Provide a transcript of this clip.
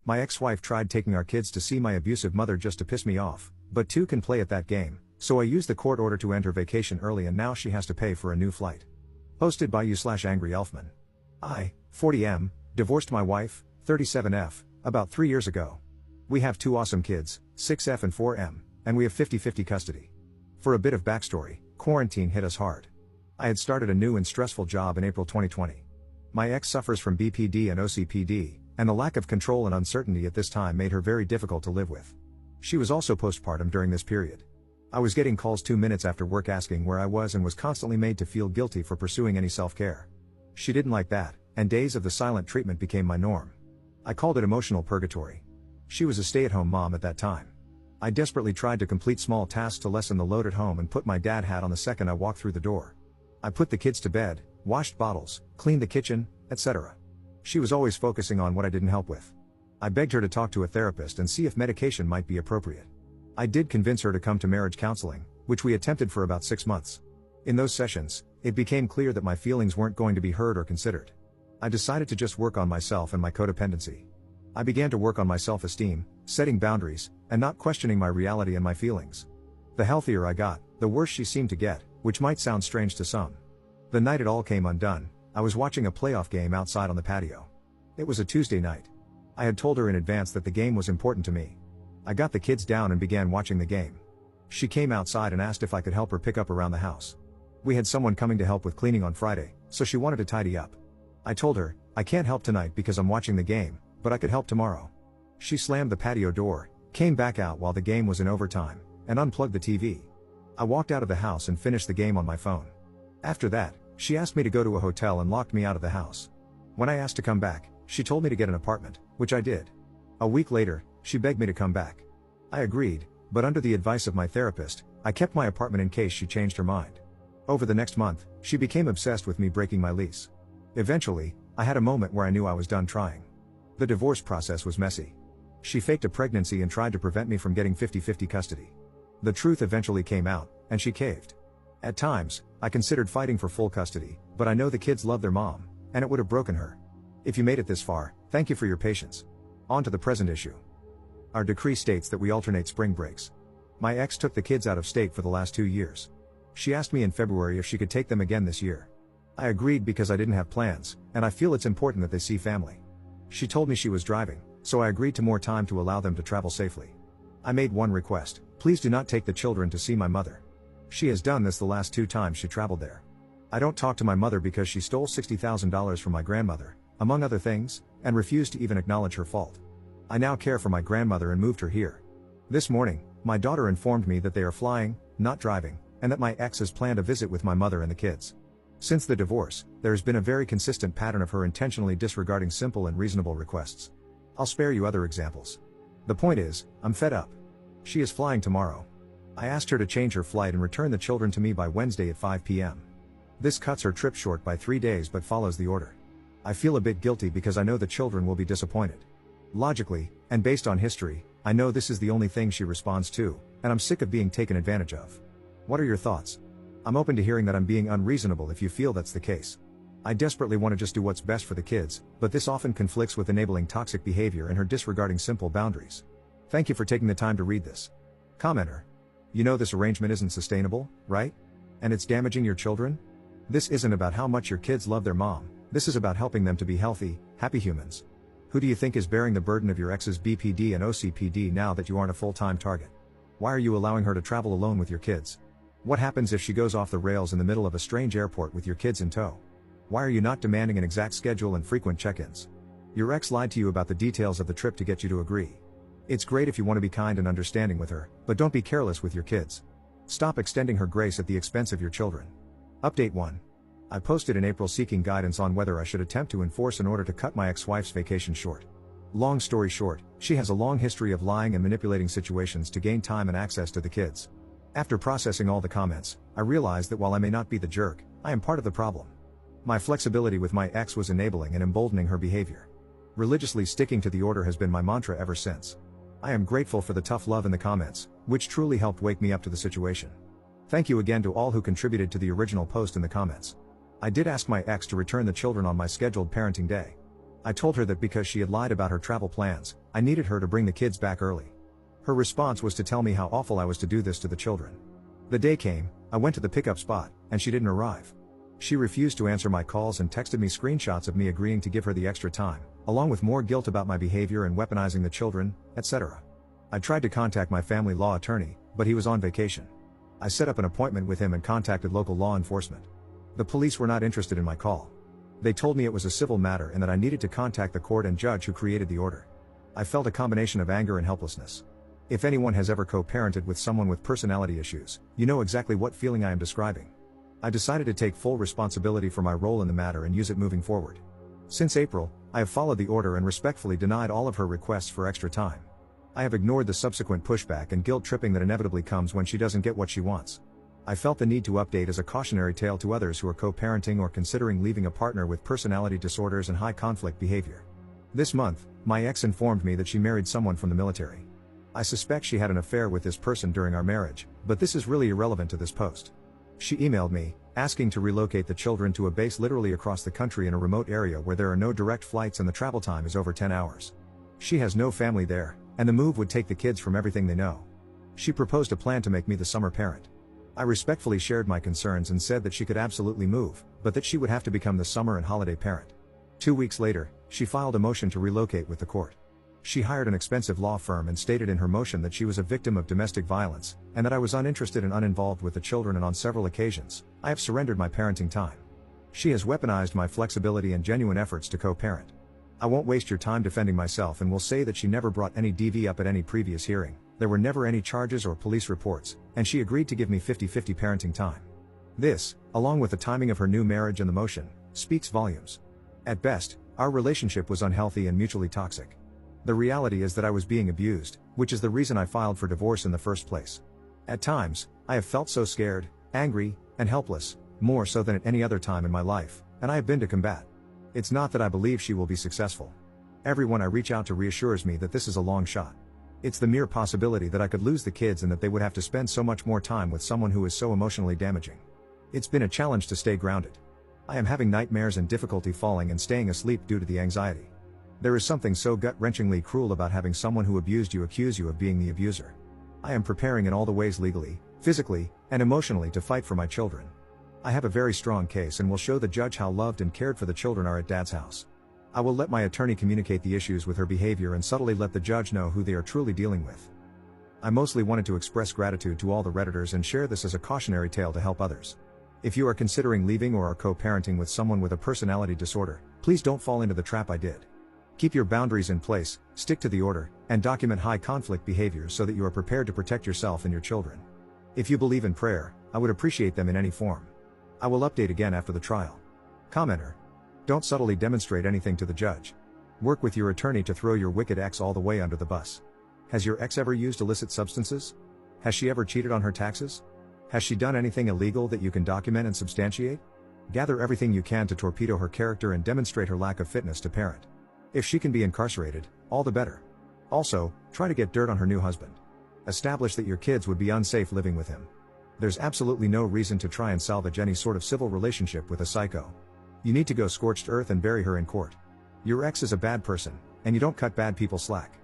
My ex-wife tried taking our kids to see my abusive mother just to piss me off, but two can play at that game, so I used the court order to end her vacation early and now she has to pay for a new flight. Posted by you/Angry Elfman. I, 40M, divorced my wife, 37F, about 3 years ago. We have two awesome kids, 6F and 4M, and we have 50-50 custody. For a bit of backstory, quarantine hit us hard. I had started a new and stressful job in April 2020. My ex suffers from BPD and OCPD, and the lack of control and uncertainty at this time made her very difficult to live with. She was also postpartum during this period. I was getting calls 2 minutes after work asking where I was and was constantly made to feel guilty for pursuing any self-care. She didn't like that, and days of the silent treatment became my norm. I called it emotional purgatory. She was a stay-at-home mom at that time. I desperately tried to complete small tasks to lessen the load at home and put my dad hat on the second I walked through the door. I put the kids to bed, washed bottles, cleaned the kitchen, etc. She was always focusing on what I didn't help with. I begged her to talk to a therapist and see if medication might be appropriate. I did convince her to come to marriage counseling, which we attempted for about 6 months. In those sessions, it became clear that my feelings weren't going to be heard or considered. I decided to just work on myself and my codependency. I began to work on my self-esteem, setting boundaries, and not questioning my reality and my feelings. The healthier I got, the worse she seemed to get, which might sound strange to some. The night it all came undone, I was watching a playoff game outside on the patio. It was a Tuesday night. I had told her in advance that the game was important to me. I got the kids down and began watching the game. She came outside and asked if I could help her pick up around the house. We had someone coming to help with cleaning on Friday, so she wanted to tidy up. I told her, I can't help tonight because I'm watching the game, but I could help tomorrow. She slammed the patio door, came back out while the game was in overtime, and unplugged the TV. I walked out of the house and finished the game on my phone. After that, she asked me to go to a hotel and locked me out of the house. When I asked to come back, she told me to get an apartment, which I did. A week later, she begged me to come back. I agreed, but under the advice of my therapist, I kept my apartment in case she changed her mind. Over the next month, she became obsessed with me breaking my lease. Eventually, I had a moment where I knew I was done trying. The divorce process was messy. She faked a pregnancy and tried to prevent me from getting 50-50 custody. The truth eventually came out, and she caved. At times, I considered fighting for full custody, but I know the kids love their mom, and it would have broken her. If you made it this far, thank you for your patience. On to the present issue. Our decree states that we alternate spring breaks. My ex took the kids out of state for the last 2 years. She asked me in February if she could take them again this year. I agreed because I didn't have plans, and I feel it's important that they see family. She told me she was driving, so I agreed to more time to allow them to travel safely. I made one request: please do not take the children to see my mother. She has done this the last 2 times she traveled there. I don't talk to my mother because she stole $60,000 from my grandmother, among other things, and refused to even acknowledge her fault. I now care for my grandmother and moved her here. This morning, my daughter informed me that they are flying, not driving, and that my ex has planned a visit with my mother and the kids. Since the divorce, there has been a very consistent pattern of her intentionally disregarding simple and reasonable requests. I'll spare you other examples. The point is, I'm fed up. She is flying tomorrow. I asked her to change her flight and return the children to me by Wednesday at 5 p.m. This cuts her trip short by 3 days but follows the order. I feel a bit guilty because I know the children will be disappointed. Logically, and based on history, I know this is the only thing she responds to, and I'm sick of being taken advantage of. What are your thoughts? I'm open to hearing that I'm being unreasonable if you feel that's the case. I desperately want to just do what's best for the kids, but this often conflicts with enabling toxic behavior and her disregarding simple boundaries. Thank you for taking the time to read this. Commenter. You know this arrangement isn't sustainable, right? And it's damaging your children? This isn't about how much your kids love their mom, this is about helping them to be healthy, happy humans. Who do you think is bearing the burden of your ex's BPD and OCPD now that you aren't a full-time target? Why are you allowing her to travel alone with your kids? What happens if she goes off the rails in the middle of a strange airport with your kids in tow? Why are you not demanding an exact schedule and frequent check-ins? Your ex lied to you about the details of the trip to get you to agree. It's great if you want to be kind and understanding with her, but don't be careless with your kids. Stop extending her grace at the expense of your children. Update 1. I posted in April seeking guidance on whether I should attempt to enforce an order to cut my ex-wife's vacation short. Long story short, she has a long history of lying and manipulating situations to gain time and access to the kids. After processing all the comments, I realized that while I may not be the jerk, I am part of the problem. My flexibility with my ex was enabling and emboldening her behavior. Religiously sticking to the order has been my mantra ever since. I am grateful for the tough love in the comments, which truly helped wake me up to the situation. Thank you again to all who contributed to the original post in the comments. I did ask my ex to return the children on my scheduled parenting day. I told her that because she had lied about her travel plans, I needed her to bring the kids back early. Her response was to tell me how awful I was to do this to the children. The day came, I went to the pickup spot, and she didn't arrive. She refused to answer my calls and texted me screenshots of me agreeing to give her the extra time, along with more guilt about my behavior and weaponizing the children, etc. I tried to contact my family law attorney, but he was on vacation. I set up an appointment with him and contacted local law enforcement. The police were not interested in my call. They told me it was a civil matter and that I needed to contact the court and judge who created the order. I felt a combination of anger and helplessness. If anyone has ever co-parented with someone with personality issues, you know exactly what feeling I am describing. I decided to take full responsibility for my role in the matter and use it moving forward. Since April, I have followed the order and respectfully denied all of her requests for extra time. I have ignored the subsequent pushback and guilt tripping that inevitably comes when she doesn't get what she wants. I felt the need to update as a cautionary tale to others who are co-parenting or considering leaving a partner with personality disorders and high conflict behavior. This month, my ex informed me that she married someone from the military. I suspect she had an affair with this person during our marriage, but this is really irrelevant to this post. She emailed me, asking to relocate the children to a base literally across the country in a remote area where there are no direct flights and the travel time is over 10 hours. She has no family there, and the move would take the kids from everything they know. She proposed a plan to make me the summer parent. I respectfully shared my concerns and said that she could absolutely move, but that she would have to become the summer and holiday parent. 2 weeks later, she filed a motion to relocate with the court. She hired an expensive law firm and stated in her motion that she was a victim of domestic violence, and that I was uninterested and uninvolved with the children, and on several occasions, I have surrendered my parenting time. She has weaponized my flexibility and genuine efforts to co-parent. I won't waste your time defending myself and will say that she never brought any DV up at any previous hearing, there were never any charges or police reports, and she agreed to give me 50-50 parenting time. This, along with the timing of her new marriage and the motion, speaks volumes. At best, our relationship was unhealthy and mutually toxic. The reality is that I was being abused, which is the reason I filed for divorce in the first place. At times, I have felt so scared, angry, and helpless, more so than at any other time in my life, and I have been to combat. It's not that I believe she will be successful. Everyone I reach out to reassures me that this is a long shot. It's the mere possibility that I could lose the kids and that they would have to spend so much more time with someone who is so emotionally damaging. It's been a challenge to stay grounded. I am having nightmares and difficulty falling and staying asleep due to the anxiety. There is something so gut-wrenchingly cruel about having someone who abused you accuse you of being the abuser. I am preparing in all the ways legally, physically, and emotionally to fight for my children. I have a very strong case and will show the judge how loved and cared for the children are at Dad's house. I will let my attorney communicate the issues with her behavior and subtly let the judge know who they are truly dealing with. I mostly wanted to express gratitude to all the Redditors and share this as a cautionary tale to help others. If you are considering leaving or are co-parenting with someone with a personality disorder, please don't fall into the trap I did. Keep your boundaries in place, stick to the order, and document high conflict behaviors so that you are prepared to protect yourself and your children. If you believe in prayer, I would appreciate them in any form. I will update again after the trial. Commenter. Don't subtly demonstrate anything to the judge. Work with your attorney to throw your wicked ex all the way under the bus. Has your ex ever used illicit substances? Has she ever cheated on her taxes? Has she done anything illegal that you can document and substantiate? Gather everything you can to torpedo her character and demonstrate her lack of fitness to parent. If she can be incarcerated, all the better. Also, try to get dirt on her new husband. Establish that your kids would be unsafe living with him. There's absolutely no reason to try and salvage any sort of civil relationship with a psycho. You need to go scorched earth and bury her in court. Your ex is a bad person, and you don't cut bad people slack.